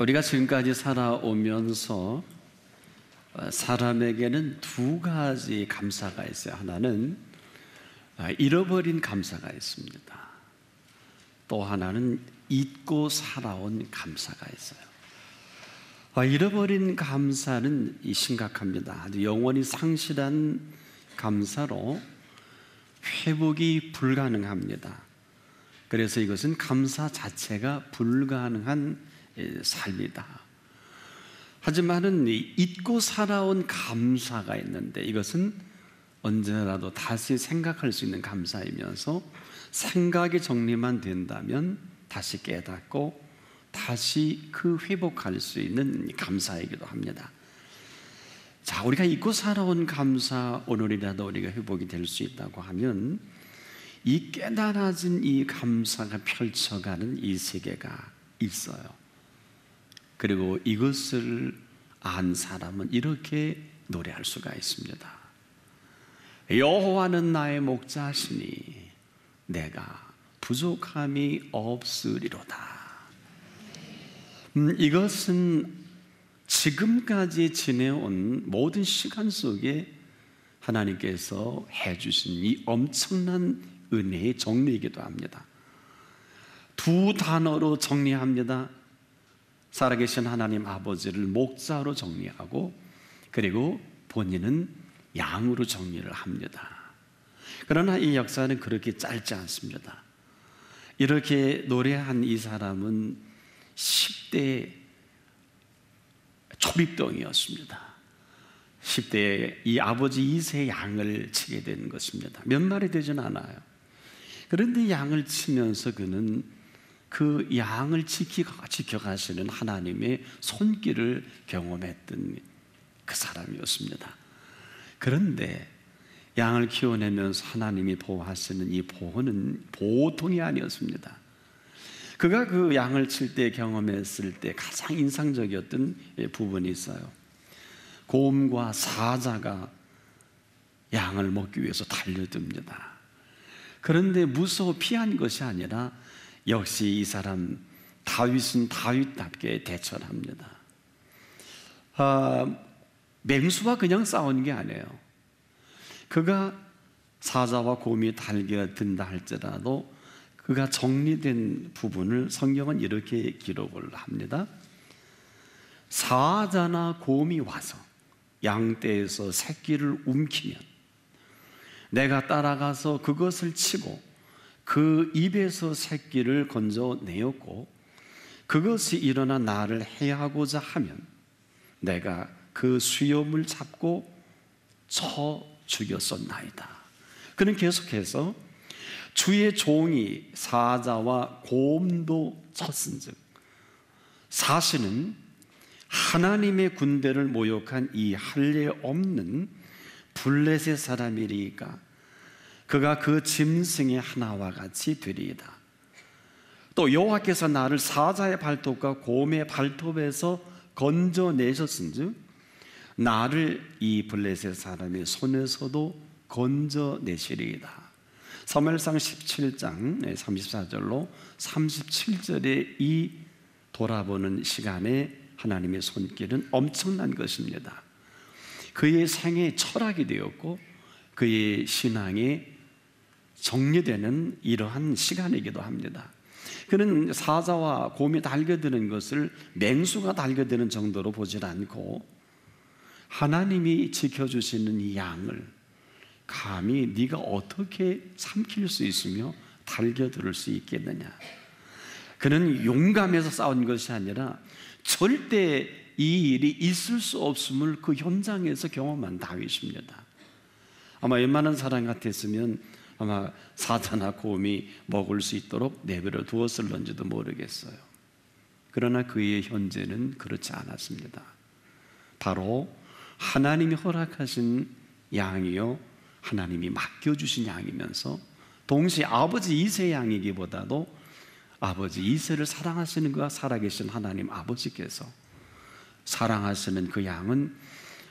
우리가 지금까지 살아오면서 사람에게는 두 가지 감사가 있어요. 하나는 잃어버린 감사가 있습니다. 또 하나는 잊고 살아온 감사가 있어요. 잃어버린 감사는 심각합니다. 아주 영원히 상실한 감사로 회복이 불가능합니다. 그래서 이것은 감사 자체가 불가능한 삶이다. 하지만은 잊고 살아온 감사가 있는데 이것은 언제라도 다시 생각할 수 있는 감사이면서 생각이 정리만 된다면 다시 깨닫고 다시 회복할 수 있는 감사이기도 합니다. 자, 우리가 잊고 살아온 감사 오늘이라도 우리가 회복이 될 수 있다고 하면 이 깨달아진 이 감사가 펼쳐가는 이 세계가 있어요. 그리고 이것을 안 사람은 이렇게 노래할 수가 있습니다. 여호와는 나의 목자시니 내가 부족함이 없으리로다. 이것은 지금까지 지내온 모든 시간 속에 하나님께서 해주신 이 엄청난 은혜의 정리이기도 합니다. 두 단어로 정리합니다. 살아계신 하나님 아버지를 목자로 정리하고 그리고 본인은 양으로 정리를 합니다. 그러나 이 역사는 그렇게 짧지 않습니다. 이렇게 노래한 이 사람은 10대 초립동이었습니다. 10대에 이 아버지 이세의 양을 치게 된 것입니다. 몇 마리 되진 않아요. 그런데 양을 치면서 그는 그 양을 지켜가시는 하나님의 손길을 경험했던 그 사람이었습니다. 그런데 양을 키워내면서 하나님이 보호하시는 이 보호는 보통이 아니었습니다. 그가 그 양을 칠 때 경험했을 때 가장 인상적이었던 부분이 있어요. 곰과 사자가 양을 먹기 위해서 달려듭니다. 그런데 무서워 피한 것이 아니라 역시 이 사람 다윗은 다윗답게 대처를 합니다. 맹수와 그냥 싸우는 게 아니에요. 그가 사자와 곰이 달려든다 할지라도 그가 정리된 부분을 성경은 이렇게 기록을 합니다. 사자나 곰이 와서 양떼에서 새끼를 움키면 내가 따라가서 그것을 치고 그 입에서 새끼를 건져내었고 그것이 일어나 나를 해하고자 하면 내가 그 수염을 잡고 쳐 죽였었나이다. 그는 계속해서 주의 종이 사자와 곰도 쳤은즉 사실은 하나님의 군대를 모욕한 이 할례 없는 블레셋 사람이리까 그가 그 짐승의 하나와 같이 되리이다. 또 여호와께서 나를 사자의 발톱과 곰의 발톱에서 건져내셨은즉 나를 이 블레셋 사람의 손에서도 건져내시리이다. 사무엘상 17장 34절로 37절의 이 돌아보는 시간에 하나님의 손길은 엄청난 것입니다. 그의 생애 철학이 되었고 그의 신앙에 정리되는 이러한 시간이기도 합니다. 그는 사자와 곰이 달겨드는 것을 맹수가 달겨드는 정도로 보질 않고 하나님이 지켜주시는 이 양을 감히 네가 어떻게 삼킬 수 있으며 달겨들을 수 있겠느냐. 그는 용감해서 싸운 것이 아니라 절대 이 일이 있을 수 없음을 그 현장에서 경험한 다윗입니다. 아마 웬만한 사람 같았으면 아마 사자나 곰이 먹을 수 있도록 내버려 두었을런지도 모르겠어요. 그러나 그의 현재는 그렇지 않았습니다. 바로 하나님이 허락하신 양이요 하나님이 맡겨주신 양이면서 동시에 아버지 이세의 양이기보다도 아버지 이세를 사랑하시는 그가 살아계신 하나님 아버지께서 사랑하시는 그 양은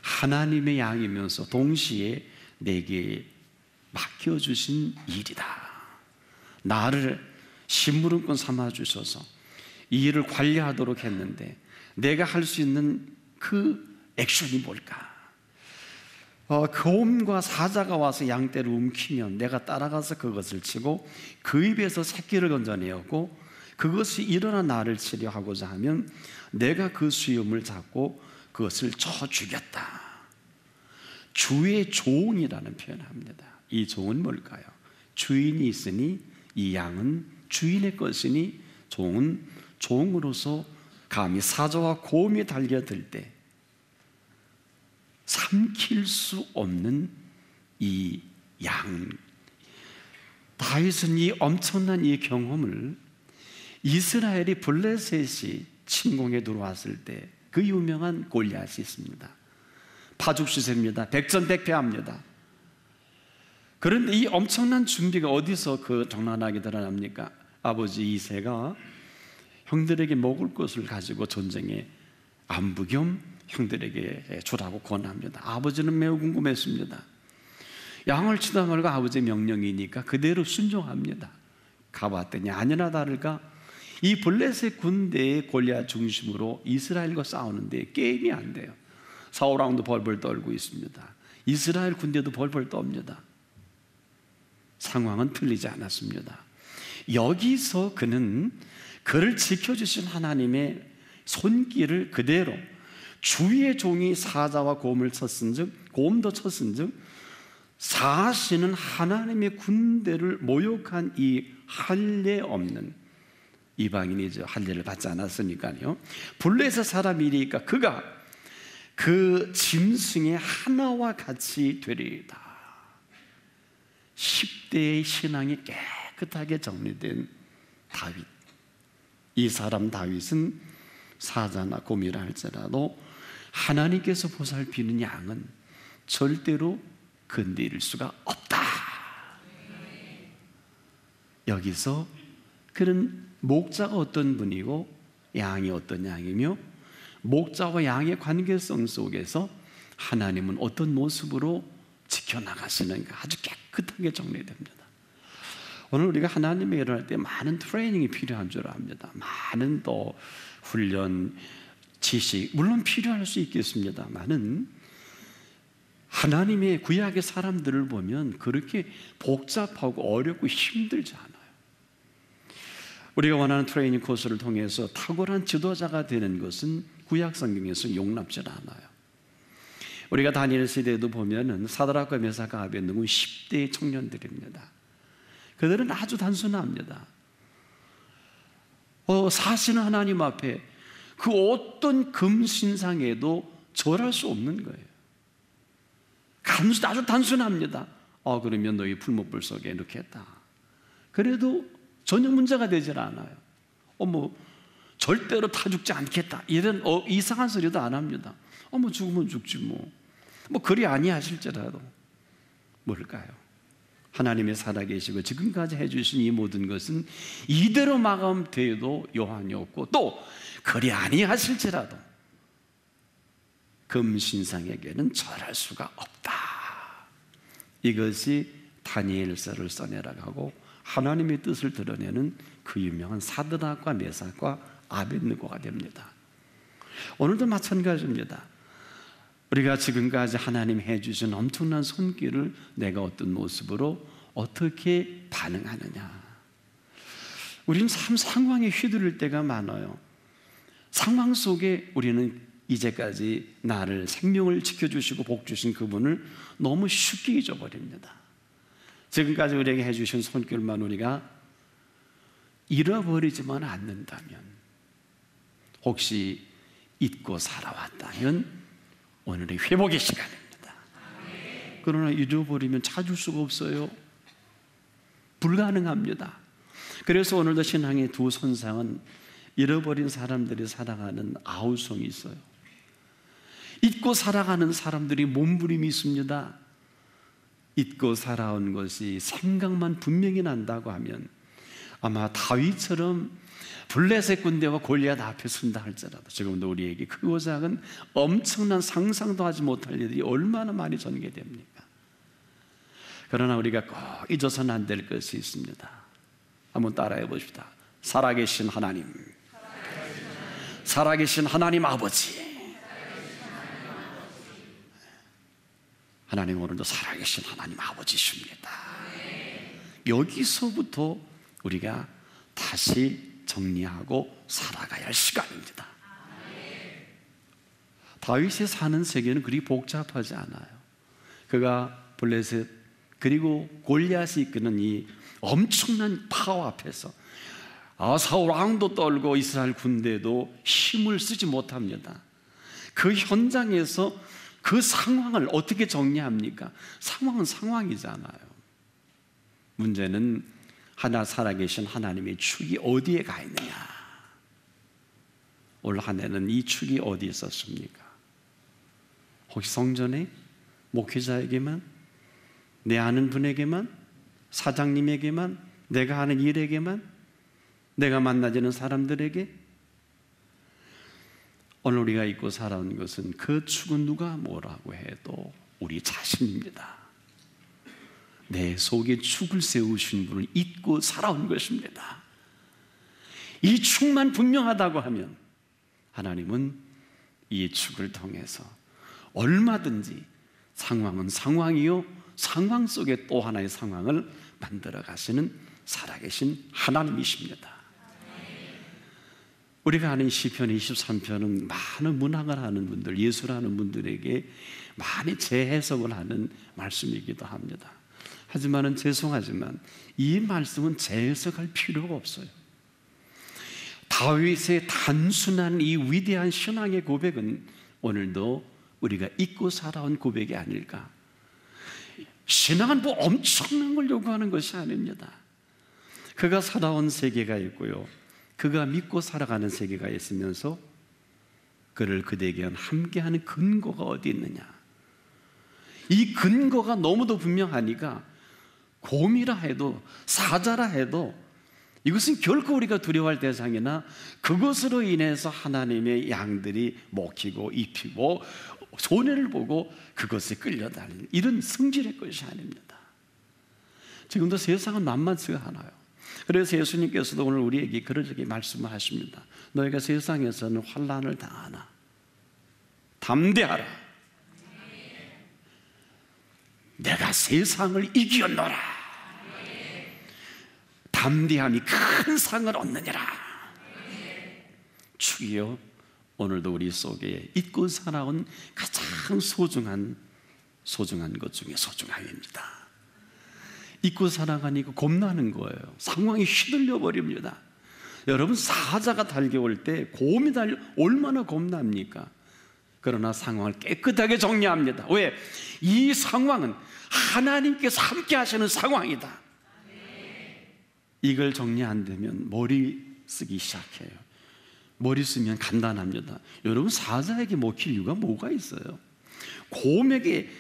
하나님의 양이면서 동시에 내게 맡겨주신 일이다. 나를 심부름꾼 삼아주셔서 이 일을 관리하도록 했는데 내가 할 수 있는 그 액션이 뭘까? 곰과 사자가 와서 양떼를 움키면 내가 따라가서 그것을 치고 그 입에서 새끼를 건져내었고 그것이 일어나 나를 치려 하고자 하면 내가 그 수염을 잡고 그것을 쳐 죽였다. 주의 종이라는 표현을 합니다. 이 종은 뭘까요? 주인이 있으니 이 양은 주인의 것이니 종은 종으로서 감히 사자와 곰이 달려들 때 삼킬 수 없는 이 양. 다윗은 이 엄청난 이 경험을 이스라엘이 블레셋이 침공에 들어왔을 때 그 유명한 골리앗이 있습니다. 파죽수세입니다. 백전백패합니다. 그런데 이 엄청난 준비가 어디서 그 적나라하게 드러납니까? 아버지 이새가 형들에게 먹을 것을 가지고 전쟁에 안부 겸 형들에게 주라고 권합니다. 아버지는 매우 궁금했습니다. 양을 치다 말고 아버지의 명령이니까 그대로 순종합니다. 가봤더니 아니나 다를까 이 블레셋 군대의 골리앗 중심으로 이스라엘과 싸우는데 게임이 안 돼요. 사울왕도 벌벌 떨고 있습니다. 이스라엘 군대도 벌벌 떱니다. 상황은 틀리지 않았습니다. 여기서 그는 그를 지켜주신 하나님의 손길을 그대로 주의 종이 사자와 곰을 쳤은즉 곰도 쳤은즉 사시는 하나님의 군대를 모욕한 이 할례 없는 이방인이죠. 할례를 받지 않았으니까요. 블레셋 사람이니까 그가 그 짐승의 하나와 같이 되리이다. 10대의 신앙이 깨끗하게 정리된 다윗. 이 사람 다윗은 사자나 곰이라 할지라도 하나님께서 보살피는 양은 절대로 건드릴 수가 없다. 여기서 그는 목자가 어떤 분이고 양이 어떤 양이며 목자와 양의 관계성 속에서 하나님은 어떤 모습으로 지켜나가시는가 아주 깨끗하게 정리됩니다. 오늘 우리가 하나님의 일을 할 때 많은 트레이닝이 필요한 줄 압니다. 많은 또 훈련, 지식 물론 필요할 수 있겠습니다만은 하나님의 구약의 사람들을 보면 그렇게 복잡하고 어렵고 힘들지 않아요. 우리가 원하는 트레이닝 코스를 통해서 탁월한 지도자가 되는 것은 구약 성경에서 용납지 않아요. 우리가 다니엘 시대에도 보면은 사드락과 메삭과 아벳느고는 10대의 청년들입니다. 그들은 아주 단순합니다. 사시는 하나님 앞에 그 어떤 금신상에도 절할 수 없는 거예요. 아주 단순합니다. 그러면 너희 풀목불 속에 넣겠다. 그래도 전혀 문제가 되질 않아요. 절대로 타 죽지 않겠다. 이런 이상한 소리도 안 합니다. 죽으면 죽지 뭐 그리 아니하실지라도 뭘까요? 하나님의 살아계시고 지금까지 해주신 이 모든 것은 이대로 마감되어도 요한이 없고 또 그리 아니하실지라도 금신상에게는 절할 수가 없다. 이것이 다니엘서를 써내라고 하고 하나님의 뜻을 드러내는 그 유명한 사드락과 메삭과 아벳느고가 됩니다. 오늘도 마찬가지입니다. 우리가 지금까지 하나님 해주신 엄청난 손길을 내가 어떤 모습으로 어떻게 반응하느냐. 우리는 참 상황에 휘둘릴 때가 많아요. 상황 속에 우리는 이제까지 나를 생명을 지켜주시고 복 주신 그분을 너무 쉽게 잊어버립니다. 지금까지 우리에게 해주신 손길만 우리가 잃어버리지만 않는다면, 혹시 잊고 살아왔다면 오늘의 회복의 시간입니다. 그러나 잃어버리면 찾을 수가 없어요. 불가능합니다. 그래서 오늘도 신앙의 두 선상은 잃어버린 사람들이 살아가는 아우성이 있어요. 잊고 살아가는 사람들이 몸부림이 있습니다. 잊고 살아온 것이 생각만 분명히 난다고 하면 아마 다윗처럼 블레셋 군대와 골리앗 앞에 선다 할지라도 지금도 우리에게 크고 작은 엄청난 상상도 하지 못할 일들이 얼마나 많이 전개됩니까? 그러나 우리가 꼭 잊어서는 안 될 것이 있습니다. 한번 따라해 보십시다. 살아계신 하나님, 살아계신 하나님 아버지. 하나님 오늘도 살아계신 하나님 아버지십니다. 여기서부터 우리가 다시 정리하고 살아가야 할 시간입니다. 다윗이 사는 세계는 그리 복잡하지 않아요. 그가 블레셋 그리고 골리앗이 이끄는 이 엄청난 파워 앞에서 사울 왕도 떨고 이스라엘 군대도 힘을 쓰지 못합니다. 그 현장에서 그 상황을 어떻게 정리합니까? 상황은 상황이잖아요. 문제는 하나 살아계신 하나님의 축이 어디에 가 있느냐. 올 한 해는 이 축이 어디에 있었습니까? 혹시 성전에 목회자에게만, 내 아는 분에게만, 사장님에게만, 내가 하는 일에게만, 내가 만나지는 사람들에게? 오늘 우리가 잊고 살아온 것은 그 축은 누가 뭐라고 해도 우리 자신입니다. 내 속에 축을 세우신 분을 잊고 살아온 것입니다. 이 축만 분명하다고 하면 하나님은 이 축을 통해서 얼마든지 상황은 상황이요 상황 속에 또 하나의 상황을 만들어 가시는 살아계신 하나님이십니다. 우리가 아는 시편 23편은 많은 문학을 하는 분들, 예술하는 분들에게 많이 재해석을 하는 말씀이기도 합니다. 하지만 죄송하지만 이 말씀은 재해석할 필요가 없어요. 다윗의 단순한 이 위대한 신앙의 고백은 오늘도 우리가 잊고 살아온 고백이 아닐까. 신앙은 뭐 엄청난 걸 요구하는 것이 아닙니다. 그가 살아온 세계가 있고요, 그가 믿고 살아가는 세계가 있으면서 그를 그대에게 함께하는 근거가 어디 있느냐. 이 근거가 너무도 분명하니까 곰이라 해도 사자라 해도 이것은 결코 우리가 두려워할 대상이나 그것으로 인해서 하나님의 양들이 먹히고 입히고 손해를 보고 그것에 끌려다니는 이런 성질의 것이 아닙니다. 지금도 세상은 만만치가 않아요. 그래서 예수님께서도 오늘 우리에게 그렇게 말씀을 하십니다. 너희가 세상에서는 환난을 당하나 담대하라. 내가 세상을 이겼노라. 담대함이 큰 상을 얻느니라. 주여, 오늘도 우리 속에 잊고 살아온 가장 소중한 것 중에 소중함입니다. 잊고 살아가니까 겁나는 거예요. 상황이 휘둘려 버립니다. 여러분, 사자가 달려올 때 곰이 달려 얼마나 겁납니까? 그러나 상황을 깨끗하게 정리합니다. 왜? 이 상황은 하나님께서 함께 하시는 상황이다. 이걸 정리 안 되면 머리 쓰기 시작해요. 머리 쓰면 간단합니다. 여러분, 사자에게 먹힐 이유가 뭐가 있어요? 곰에게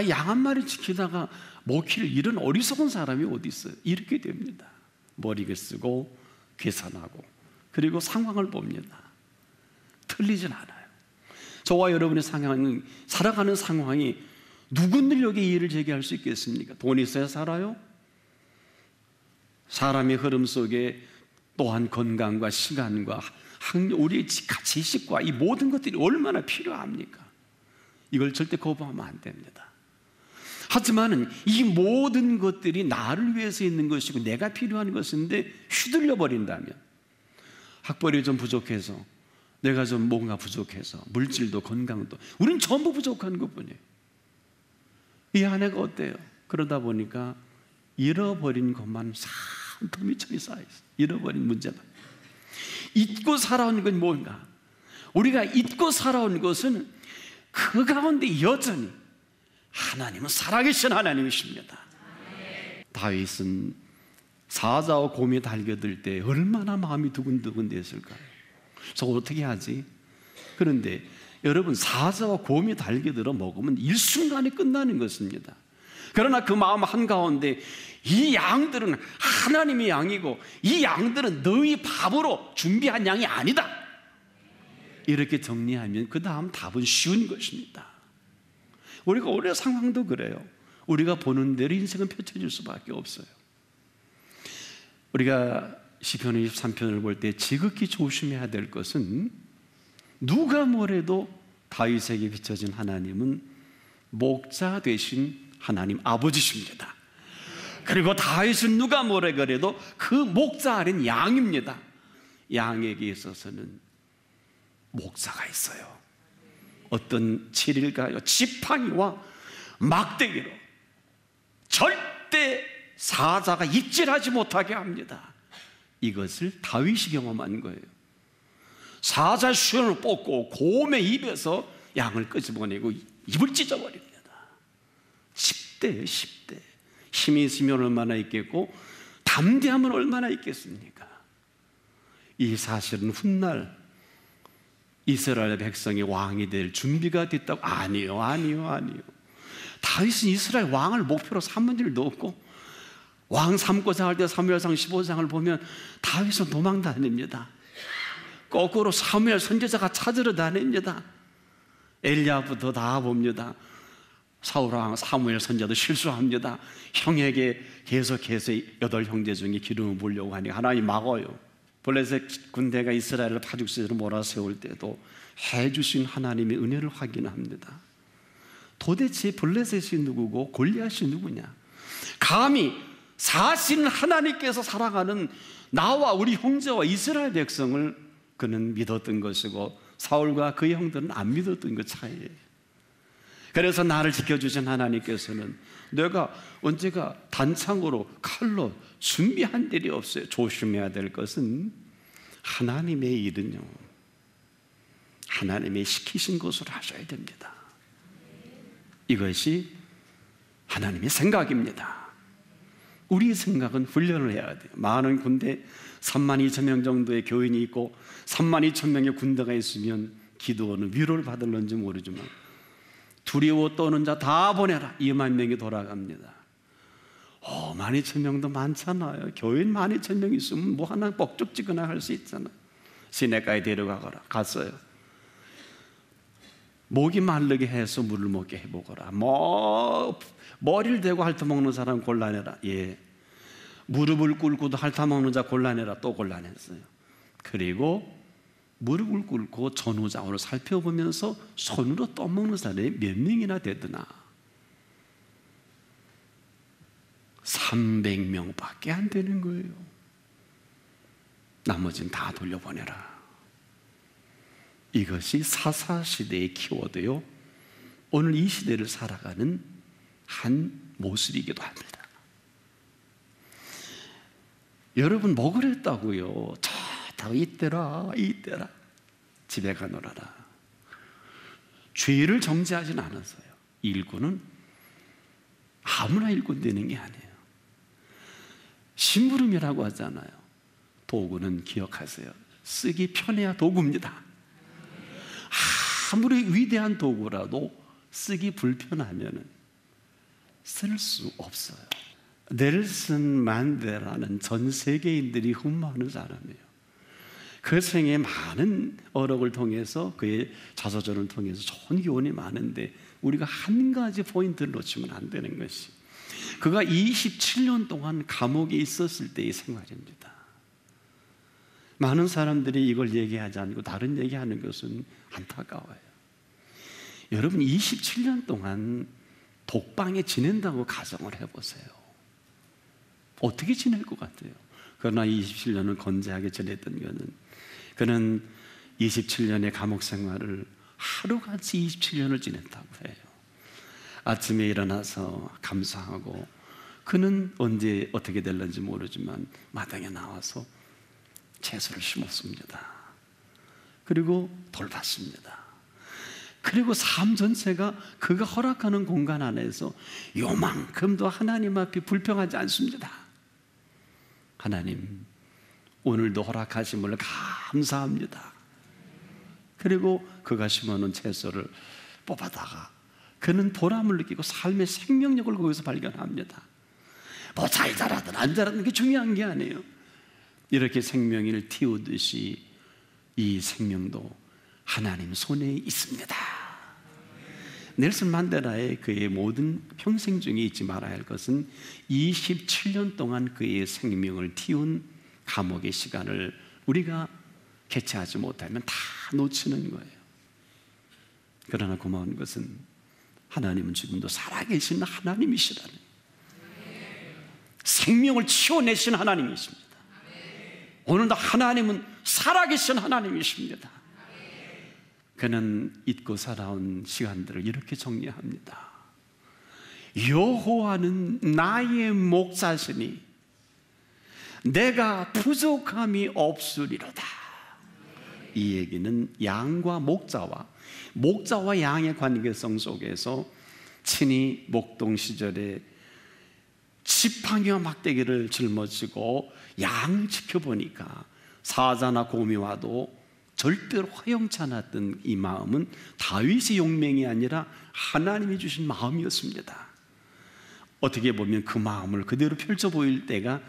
양 한 마리 지키다가 먹힐 이런 어리석은 사람이 어디 있어요? 이렇게 됩니다. 머리를 쓰고 계산하고 그리고 상황을 봅니다. 틀리진 않아요. 저와 여러분의 상황은, 살아가는 상황이 누구들에게 이의를 제기할 수 있겠습니까? 돈 있어야 살아요? 사람의 흐름 속에 또한 건강과 시간과 우리의 지식과 이 모든 것들이 얼마나 필요합니까? 이걸 절대 거부하면 안 됩니다. 하지만 이 모든 것들이 나를 위해서 있는 것이고 내가 필요한 것인데 휘둘려 버린다면, 학벌이 좀 부족해서, 내가 좀 뭔가 부족해서, 물질도 건강도 우린 전부 부족한 것뿐이에요. 이 한 해가 어때요? 그러다 보니까 잃어버린 것만 산더미처럼 쌓여있어요. 잃어버린 문제만. 잊고 살아온 건 뭔가? 우리가 잊고 살아온 것은 그 가운데 여전히 하나님은 살아계신 하나님이십니다. 다윗은 사자와 곰이 달겨들 때 얼마나 마음이 두근두근 됐을까요? 저거 어떻게 하지? 그런데 여러분, 사자와 곰이 달겨들어 먹으면 일순간에 끝나는 것입니다. 그러나 그 마음 한가운데 이 양들은 하나님의 양이고 이 양들은 너희 밥으로 준비한 양이 아니다, 이렇게 정리하면 그 다음 답은 쉬운 것입니다. 우리가 올해 상황도 그래요. 우리가 보는 대로 인생은 펼쳐질 수밖에 없어요. 우리가 시편 23편을 볼 때 지극히 조심해야 될 것은 누가 뭐래도 다윗에게 비춰진 하나님은 목자 되신 하나님 아버지십니다. 그리고 다윗은 누가 뭐래 그래도 그 목자 아래는 양입니다. 양에게 있어서는 목자가 있어요. 어떤 7일가요? 지팡이와 막대기로 절대 사자가 입질하지 못하게 합니다. 이것을 다윗이 경험한 거예요. 사자 쇠를 뽑고 곰의 입에서 양을 끄집어내고 입을 찢어버립니다. 10대예요, 10대. 힘이 있으면 얼마나 있겠고 담대함은 얼마나 있겠습니까? 이 사실은 훗날 이스라엘 백성이 왕이 될 준비가 됐다고? 아니요. 다윗은 이스라엘 왕을 목표로 삼은 일도 없고, 왕 삼고자 할 때 사무엘상 15장을 보면 다윗은 도망 다닙니다. 거꾸로 사무엘 선지자가 찾으러 다닙니다. 엘리야부터 다 봅니다. 사울왕 사무엘 선지자도 실수합니다. 형에게 계속해서 8 형제 중에 기름을 부으려고 하니 하나님 막아요. 블레셋 군대가 이스라엘을 파죽지세로 몰아세울 때도 해주신 하나님의 은혜를 확인합니다. 도대체 블레셋이 누구고 골리앗이 누구냐? 감히 사신 하나님께서 사랑하는 나와 우리 형제와 이스라엘 백성을 그는 믿었던 것이고 사울과 그의 형들은 안 믿었던 것 차이예요. 그래서 나를 지켜주신 하나님께서는 내가 언제가 단창으로 칼로 준비한 일이 없어요. 조심해야 될 것은 하나님의 일은요, 하나님의 시키신 것으로 하셔야 됩니다. 이것이 하나님의 생각입니다. 우리의 생각은 훈련을 해야 돼요. 많은 군대 32,000명 정도의 교인이 있고 32,000명의 군대가 있으면 기도원은 위로를 받을런지 모르지만 두려워 떠는 자 다 보내라, 2만 명이 돌아갑니다. 12,000명도 많잖아요. 교인 12,000명 있으면 뭐 하나 뻑적지거나 할 수 있잖아요. 시내가에 데려가거라. 갔어요. 목이 마르게 해서 물을 먹게 해보거라. 머리를 대고 핥아먹는 사람 곤란해라. 예. 무릎을 꿇고도 핥아먹는 자 곤란해라. 또 곤란했어요. 그리고 무릎을 꿇고 전후좌우를 살펴보면서 손으로 떠먹는 사람이 몇 명이나 되더나? 300명밖에 안 되는 거예요. 나머지는 다 돌려보내라. 이것이 사사시대의 키워드요, 오늘 이 시대를 살아가는 한 모습이기도 합니다. 여러분 뭐 그랬다고요? 좋다고 이때라 집에 가놀아라. 죄를 정죄하진 않았어요. 일꾼은 아무나 일꾼 되는 게 아니에요. 심부름이라고 하잖아요. 도구는 기억하세요. 쓰기 편해야 도구입니다. 아무리 위대한 도구라도 쓰기 불편하면 쓸 수 없어요. 넬슨 만델라는 전 세계인들이 흠모하는 사람이에요. 그 생에 많은 어록을 통해서, 그의 자서전을 통해서 좋은 교훈이 많은데 우리가 한 가지 포인트를 놓치면 안 되는 것이, 그가 27년 동안 감옥에 있었을 때의 생활입니다. 많은 사람들이 이걸 얘기하지 않고 다른 얘기하는 것은 안타까워요. 여러분 27년 동안 독방에 지낸다고 가정을 해보세요. 어떻게 지낼 것 같아요? 그러나 27년을 건재하게 지냈던 그는 27년의 감옥 생활을 하루같이 27년을 지냈다고 해요. 아침에 일어나서 감사하고, 그는 언제 어떻게 될는지 모르지만 마당에 나와서 채소를 심었습니다. 그리고 돌봤습니다. 그리고 삶 전체가 그가 허락하는 공간 안에서 요만큼도 하나님 앞에 불평하지 않습니다. 하나님, 오늘도 허락하심을 감사합니다. 그리고 그가 심어놓은 채소를 뽑아다가 그는 보람을 느끼고 삶의 생명력을 거기서 발견합니다. 뭐 잘 자라든 안 자라든 게 중요한 게 아니에요. 이렇게 생명을 틔우듯이 이 생명도 하나님 손에 있습니다. 넬슨 만델라의 그의 모든 평생 중에 잊지 말아야 할 것은 27년 동안 그의 생명을 틔운 감옥의 시간을 우리가 개최하지 못하면 다 놓치는 거예요. 그러나 고마운 것은 하나님은 지금도 살아계신 하나님이시라는, 생명을 치워내신 하나님이십니다. 오늘도 하나님은 살아계신 하나님이십니다. 그는 잊고 살아온 시간들을 이렇게 정리합니다. 여호와는 나의 목자시니 내가 부족함이 없으리로다. 이 얘기는 양과 목자와 양의 관계성 속에서 친히 목동 시절에 지팡이와 막대기를 짊어지고 양 지켜보니까 사자나 곰이 와도 절대로 허용치 않았던 이 마음은 다윗의 용맹이 아니라 하나님이 주신 마음이었습니다. 어떻게 보면 그 마음을 그대로 펼쳐 보일 때가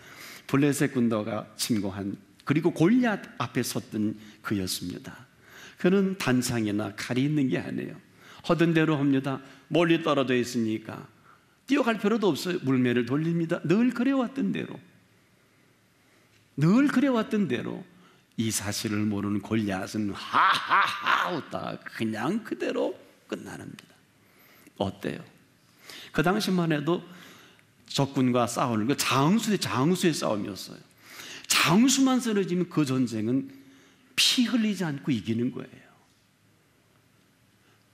블레셋 군대가 침공한, 그리고 골리앗 앞에 섰던 그였습니다. 그는 단창이나 칼이 있는 게 아니에요. 허든 대로 합니다. 멀리 떨어져 있으니까 뛰어갈 필요도 없어요. 물매를 돌립니다. 늘 그래왔던 대로 이 사실을 모르는 골리앗은 하하하 웃다 그냥 그대로 끝나랍니다. 어때요? 그 당시만 해도 적군과 싸우는 거 장수의 싸움이었어요. 장수만 쓰러지면 그 전쟁은 피 흘리지 않고 이기는 거예요.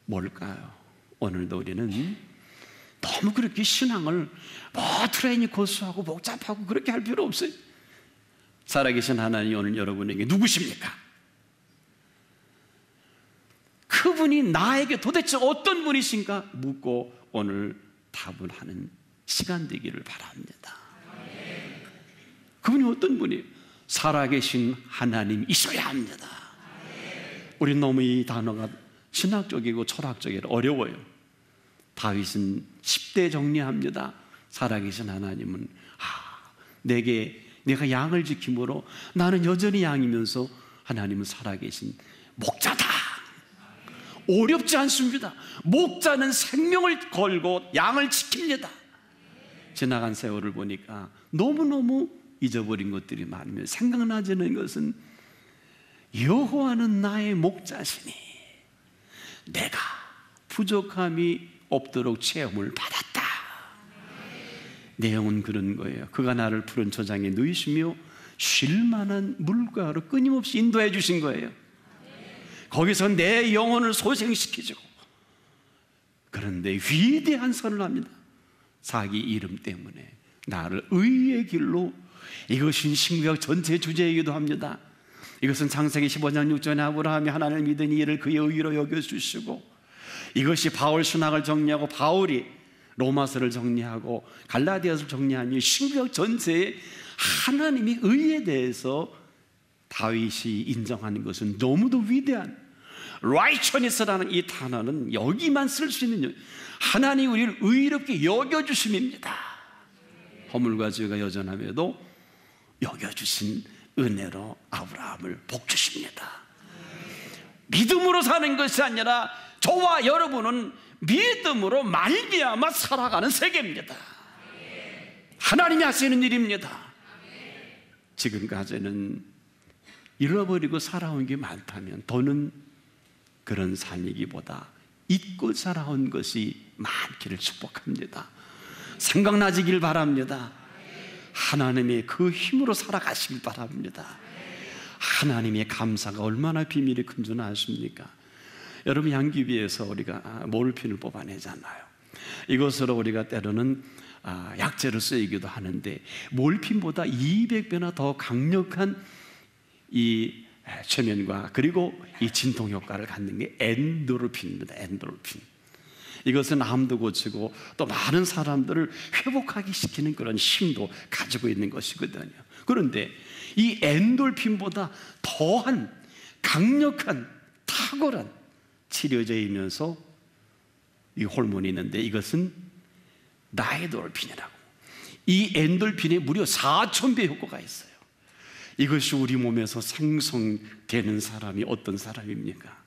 뭘까요? 오늘도 우리는 너무 그렇게 신앙을 트레이닝 코스하고 복잡하고 그렇게 할 필요 없어요. 살아계신 하나님이 오늘 여러분에게 누구십니까? 그분이 나에게 도대체 어떤 분이신가 묻고 오늘 답을 하는 시간 되기를 바랍니다. 그분이 어떤 분이에요? 살아계신 하나님이셔야 합니다. 우리 너무 이 단어가 신학적이고 철학적이라 어려워요. 다윗은 10대 정리합니다. 살아계신 하나님은 내가 양을 지킴으로 나는 여전히 양이면서 하나님은 살아계신 목자다. 어렵지 않습니다. 목자는 생명을 걸고 양을 지킵니다. 지나간 세월을 보니까 너무너무 잊어버린 것들이 많으면 생각나지는 것은 여호와는 나의 목자시니 내가 부족함이 없도록 체험을 받았다. 내용은 그런 거예요. 그가 나를 푸른 초장에 누이시며 쉴만한 물가로 끊임없이 인도해 주신 거예요. 거기서 내 영혼을 소생시키죠. 그런데 위대한 선을 합니다. 자기 이름 때문에 나를 의의 길로, 이것은 신구약 전체 주제이기도 합니다. 이것은 창세기 15장 6절에 아브라함이 하나님을 믿으니 이를 그의 의로 여겨주시고, 이것이 바울 신학을 정리하고 바울이 로마서를 정리하고 갈라디아서를 정리하니 신구약 전체에 하나님의 의에 대해서 다윗이 인정하는 것은 너무도 위대한 righteousness라는 이 단어는 여기만 쓸 수 있는, 하나님이 우리를 의롭게 여겨주심입니다. 허물과 죄가 여전함에도 여겨주신 은혜로 아브라함을 복주십니다. 믿음으로 사는 것이 아니라 저와 여러분은 믿음으로 말미암아 살아가는 세계입니다. 하나님이 하시는 일입니다. 지금까지는 잃어버리고 살아온 게 많다면 더는 그런 삶이기보다 잊고 살아온 것이 많기를 축복합니다. 생각나시길 바랍니다. 하나님의 그 힘으로 살아가시길 바랍니다. 하나님의 감사가 얼마나 비밀이 큰 줄 아십니까? 여러분, 양귀비에서 우리가 몰핀을 뽑아내잖아요. 이것으로 우리가 때로는 약재로 쓰이기도 하는데, 몰핀보다 200배나 더 강력한 이 최면과 그리고 이 진통 효과를 갖는 게 엔도르핀입니다. 엔도르핀. 이것은 암도 고치고 또 많은 사람들을 회복하게 시키는 그런 힘도 가지고 있는 것이거든요. 그런데 이 엔돌핀보다 더한 강력한 탁월한 치료제이면서 이 호르몬이 있는데, 이것은 나에돌핀이라고. 이 엔돌핀에 무려 4,000배 효과가 있어요. 이것이 우리 몸에서 생성되는 사람이 어떤 사람입니까?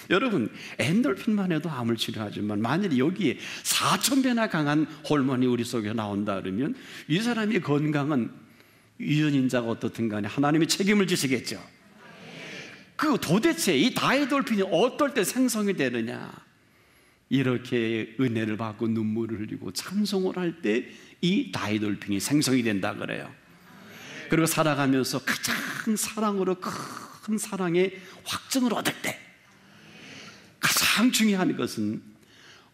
여러분, 엔돌핀만 해도 암을 치료하지만 만약에 여기에 4,000배나 강한 호르몬이 우리 속에 나온다 그러면 이 사람의 건강은 유전인자가 어떻든 간에 하나님이 책임을 지시겠죠. 그 도대체 이 다이돌핀이 어떨 때 생성이 되느냐? 이렇게 은혜를 받고 눈물을 흘리고 찬송을 할 때 이 다이돌핀이 생성이 된다 그래요. 그리고 살아가면서 가장 사랑으로 큰 사랑의 확증을 얻을 때 가장 중요한 것은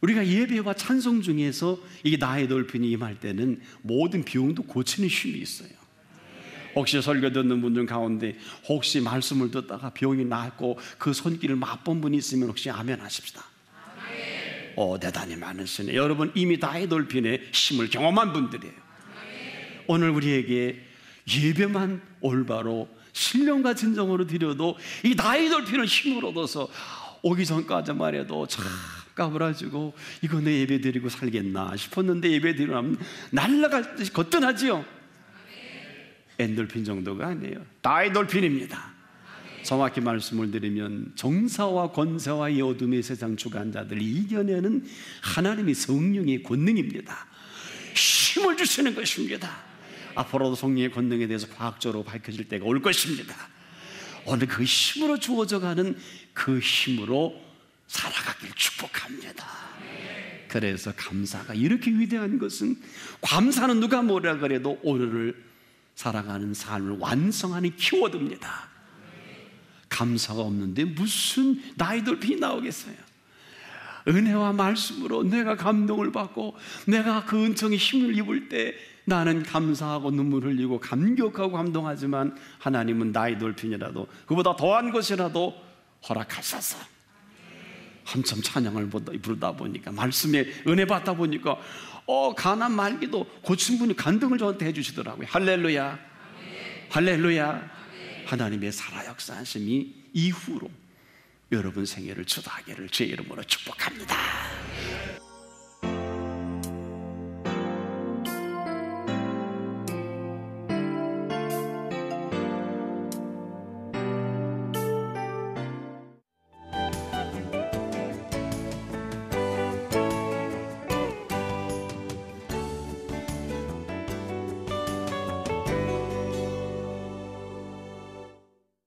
우리가 예배와 찬송 중에서 이 다이돌핀이 임할 때는 모든 병도 고치는 힘이 있어요. 혹시 설교 듣는 분들 가운데 혹시 말씀을 듣다가 병이 낫고 그 손길을 맛본 분이 있으면 혹시 아멘 하십시다. 대단히 많으시네. 여러분 이미 다이돌핀의 힘을 경험한 분들이에요. 오늘 우리에게 예배만 올바로 신령과 진정으로 드려도 이 다이돌핀을 힘을 얻어서 오기 전까지만 해도 참 까불어지고 이거 내 예배 드리고 살겠나 싶었는데 예배 드리면 날아갈 듯이 거뜬하지요. 엔돌핀 정도가 아니에요. 다이돌핀입니다. 정확히 말씀을 드리면 정사와 권세와 이 어둠의 세상 주관자들을 이겨내는 하나님의 성령의 권능입니다. 힘을 주시는 것입니다. 앞으로도 성령의 권능에 대해서 과학적으로 밝혀질 때가 올 것입니다. 오늘 그 힘으로 주어져가는 그 힘으로 살아가길 축복합니다. 그래서 감사가 이렇게 위대한 것은 감사는 누가 뭐라 그래도 오늘을 살아가는 삶을 완성하는 키워드입니다. 감사가 없는데 무슨 다이돌핀이 나오겠어요? 은혜와 말씀으로 내가 감동을 받고 내가 그 은총의 힘을 입을 때 나는 감사하고 눈물 흘리고 감격하고 감동하지만 하나님은 다이돌핀이라도 그보다 더한 것이라도 허락하셔서 한참 찬양을 부르다 보니까 말씀에 은혜 받다 보니까 가난 말기도 고친 분이 간증을 저한테 해주시더라고요. 할렐루야, 할렐루야. 하나님의 살아 역사하심이 이후로 여러분 생애를 주도하기를 주의 이름으로 축복합니다.